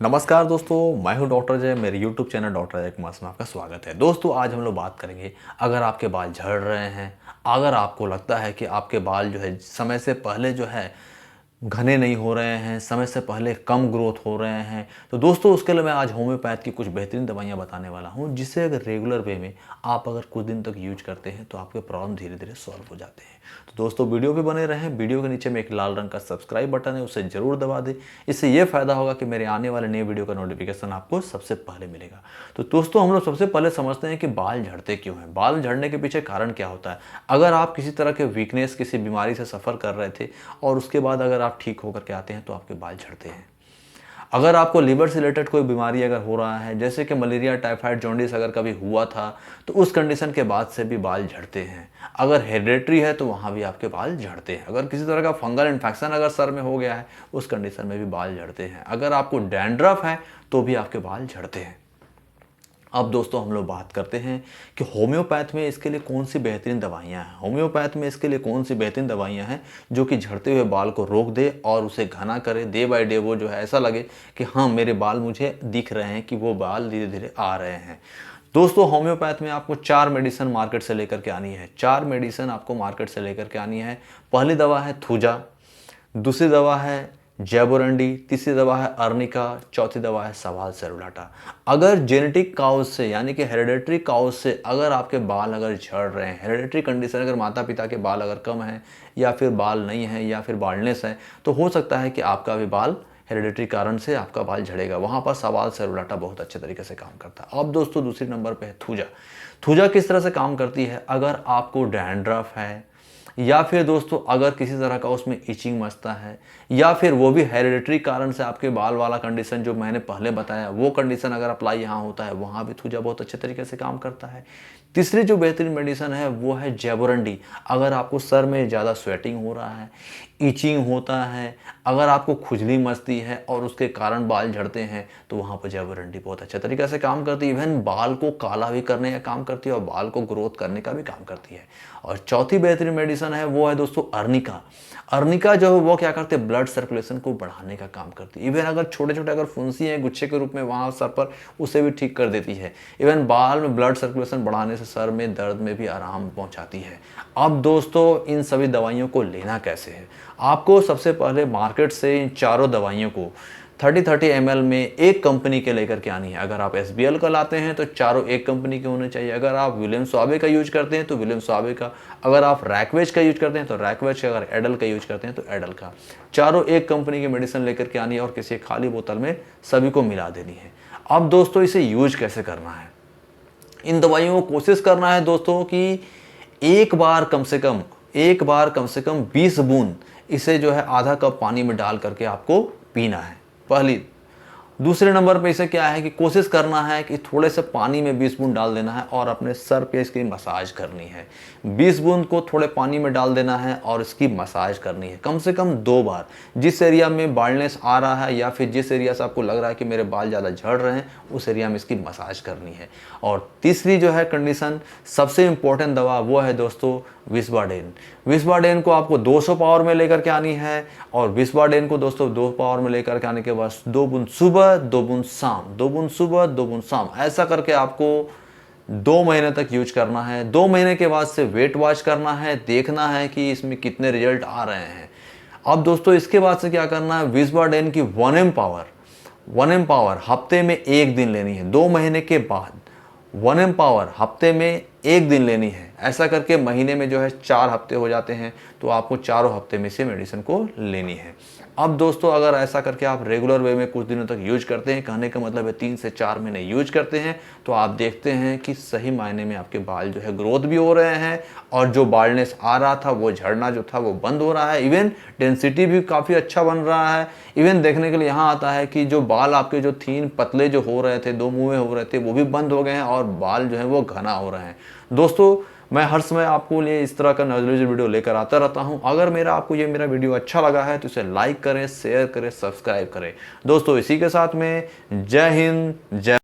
नमस्कार दोस्तों, मैं हूं डॉक्टर जय। मेरे YouTube चैनल डॉक्टर जय कुमार में आपका स्वागत है। दोस्तों, आज हम लोग बात करेंगे, अगर आपके बाल झड़ रहे हैं, अगर आपको लगता है कि आपके बाल जो है समय से पहले जो है घने नहीं हो रहे हैं, समय से पहले कम ग्रोथ हो रहे हैं, तो दोस्तों उसके लिए मैं आज होम्योपैथ की कुछ बेहतरीन दवाइयाँ बताने वाला हूँ, जिससे अगर रेगुलर वे में आप अगर कुछ दिन तक यूज करते हैं तो आपके प्रॉब्लम धीरे धीरे सॉल्व हो जाते हैं। तो दोस्तों वीडियो पे बने रहें। वीडियो के नीचे में एक लाल रंग का सब्सक्राइब बटन है, उसे जरूर दबा दें। इससे ये फायदा होगा कि मेरे आने वाले नए वीडियो का नोटिफिकेशन आपको सबसे पहले मिलेगा। तो दोस्तों हम लोग सबसे पहले समझते हैं कि बाल झड़ते क्यों हैं, बाल झड़ने के पीछे कारण क्या होता है। अगर आप किसी तरह के वीकनेस, किसी बीमारी से सफ़र कर रहे थे और उसके बाद अगर आप ठीक होकर के आते हैं तो आपके बाल झड़ते हैं। अगर आपको लिवर से रिलेटेड कोई बीमारी अगर हो रहा है, जैसे कि मलेरिया, टाइफाइड, जॉन्डिस अगर कभी हुआ था, तो उस कंडीशन के बाद से भी बाल झड़ते हैं। अगर हेरिडेटरी है तो वहाँ भी आपके बाल झड़ते हैं। अगर किसी तरह का फंगल इन्फेक्शन अगर सर में हो गया है, उस कंडीशन में भी बाल झड़ते हैं। अगर आपको डैंड्रफ है तो भी आपके बाल झड़ते हैं। अब दोस्तों हम लोग बात करते हैं कि होम्योपैथ में इसके लिए कौन सी बेहतरीन दवाइयाँ हैं। होम्योपैथ में इसके लिए कौन सी बेहतरीन दवाइयाँ हैं जो कि झड़ते हुए बाल को रोक दे और उसे घना करे। डे बाय डे वो जो है ऐसा लगे कि हाँ, मेरे बाल मुझे दिख रहे हैं, कि वो बाल धीरे धीरे आ रहे हैं। दोस्तों होम्योपैथ में आपको 4 मेडिसिन मार्केट से लेकर के आनी है। 4 मेडिसिन आपको मार्केट से लेकर के आनी है। पहली दवा है थूजा, दूसरी दवा है जैबोरंडी, तीसरी दवा है अर्निका, चौथी दवा है सवाल सेरुलाटा। अगर जेनेटिक काउज से, यानी कि हेरिडेटरी काउज से अगर आपके बाल अगर झड़ रहे हैं, हेरिडेटरी कंडीशन अगर माता पिता के बाल अगर कम हैं या फिर बाल नहीं हैं या फिर बाल्डनेस है, तो हो सकता है कि आपका भी बाल हेरिडेटरी कारण से आपका बाल झड़ेगा। वहाँ पर सवाल सेरुलाटा बहुत अच्छे तरीके से काम करता है। अब दोस्तों दूसरी नंबर पे है थूजा। थूजा किस तरह से काम करती है? अगर आपको डैंड्रफ है या फिर दोस्तों अगर किसी तरह का उसमें इचिंग मचता है या फिर वो भी हेरिडेटरी कारण से आपके बाल वाला कंडीशन जो मैंने पहले बताया, वो कंडीशन अगर अप्लाई यहाँ होता है, वहाँ भी थूजा बहुत अच्छे तरीके से काम करता है। तीसरी जो बेहतरीन मेडिसिन है वो है जैबोरंडी। अगर आपको सर में ज़्यादा स्वेटिंग हो रहा है, इचिंग होता है, अगर आपको खुजली मचती है और उसके कारण बाल झड़ते हैं, तो वहाँ पर जैबोरंडी बहुत अच्छे तरीके से काम करती है। इवन बाल को काला भी करने का काम करती है और बाल को ग्रोथ करने का भी काम करती है। और चौथी बेहतरीन मेडिसिन है वो है दोस्तों अर्निका। अर्निका जो है वो क्या करते हैं, ब्लड सर्कुलेशन को बढ़ाने का काम करती है। इवन अगर छोटे छोटे अगर फुंसी हैं गुच्छे के रूप में वहाँ सर पर, उसे भी ठीक कर देती है। इवन बाल में ब्लड सर्कुलेशन बढ़ाने से सर में दर्द में भी आराम पहुँचाती है। अब दोस्तों इन सभी दवाइयों को लेना कैसे है? आपको सबसे पहले मार्केट से इन चारों दवाइयों को 30-30 ml में एक कंपनी के लेकर के आनी है। अगर आप SBL का लाते हैं तो चारों एक कंपनी के होने चाहिए। अगर आप विलियम स्वाबे का यूज करते हैं तो विलियम स्वाबे का, अगर आप रैकवेज का यूज करते हैं तो रैकवेज का, अगर एडल का यूज करते हैं तो एडल का। चारों एक कंपनी की मेडिसिन लेकर के आनी है और किसी खाली बोतल में सभी को मिला देनी है। अब दोस्तों इसे यूज कैसे करना है? इन दवाइयों को कोशिश करना है दोस्तों कि एक बार कम से कम 20 बूंद इसे जो है आधा कप पानी में डाल करके आपको पीना है, पहली। दूसरे नंबर पे इसे क्या है कि कोशिश करना है कि थोड़े से पानी में 20 बूंद डाल देना है और अपने सर पे इसकी मसाज करनी है। 20 बूंद को थोड़े पानी में डाल देना है और इसकी मसाज करनी है कम से कम 2 बार। जिस एरिया में बाल्डनेस आ रहा है या फिर जिस एरिया से आपको लग रहा है कि मेरे बाल ज़्यादा झड़ रहे हैं, उस एरिया में इसकी मसाज करनी है। और तीसरी जो है कंडीशन, सबसे इंपॉर्टेंट दवा वो है दोस्तों विस्बाडेन। विस्बाडेन को आपको 200 पावर में लेकर के आनी है और विस्बाडेन को दोस्तों 2 पावर में लेकर के आने के बाद 2 बूंद सुबह, 2 बूंद शाम, 2 बूंद सुबह, 2 बूंद शाम, ऐसा करके आपको 2 महीने तक यूज करना है। 2 महीने के बाद से वेट वॉच करना है, देखना है कि इसमें कितने रिजल्ट आ रहे हैं। अब दोस्तों इसके बाद से क्या करना है, विस्बाडेन की 1 एम पावर हफ्ते में 1 दिन लेनी है। 2 महीने के बाद 1 एम पावर हफ्ते में 1 दिन लेनी है। ऐसा करके महीने में जो है 4 हफ्ते हो जाते हैं, तो आपको चारों हफ्ते में से मेडिसिन को लेनी है। अब दोस्तों अगर ऐसा करके आप रेगुलर वे में कुछ दिनों तक यूज करते हैं, कहने का मतलब है 3 से 4 महीने यूज करते हैं, तो आप देखते हैं कि सही मायने में आपके बाल जो है ग्रोथ भी हो रहे हैं और जो बाल्डनेस आ रहा था, वो झड़ना जो था वो बंद हो रहा है। इवन डेंसिटी भी काफ़ी अच्छा बन रहा है। इवन देखने के लिए यहाँ आता है कि जो बाल आपके जो थीन पतले जो हो रहे थे, 2 मुँहे हो रहे थे, वो भी बंद हो गए हैं और बाल जो है वो घना हो रहे हैं। दोस्तों मैं हर समय आपको लिए इस तरह का नॉलेज वीडियो लेकर आता रहता हूं। अगर आपको ये मेरा वीडियो अच्छा लगा है तो इसे लाइक करें, शेयर करें, सब्सक्राइब करें। दोस्तों इसी के साथ में जय हिंद, जय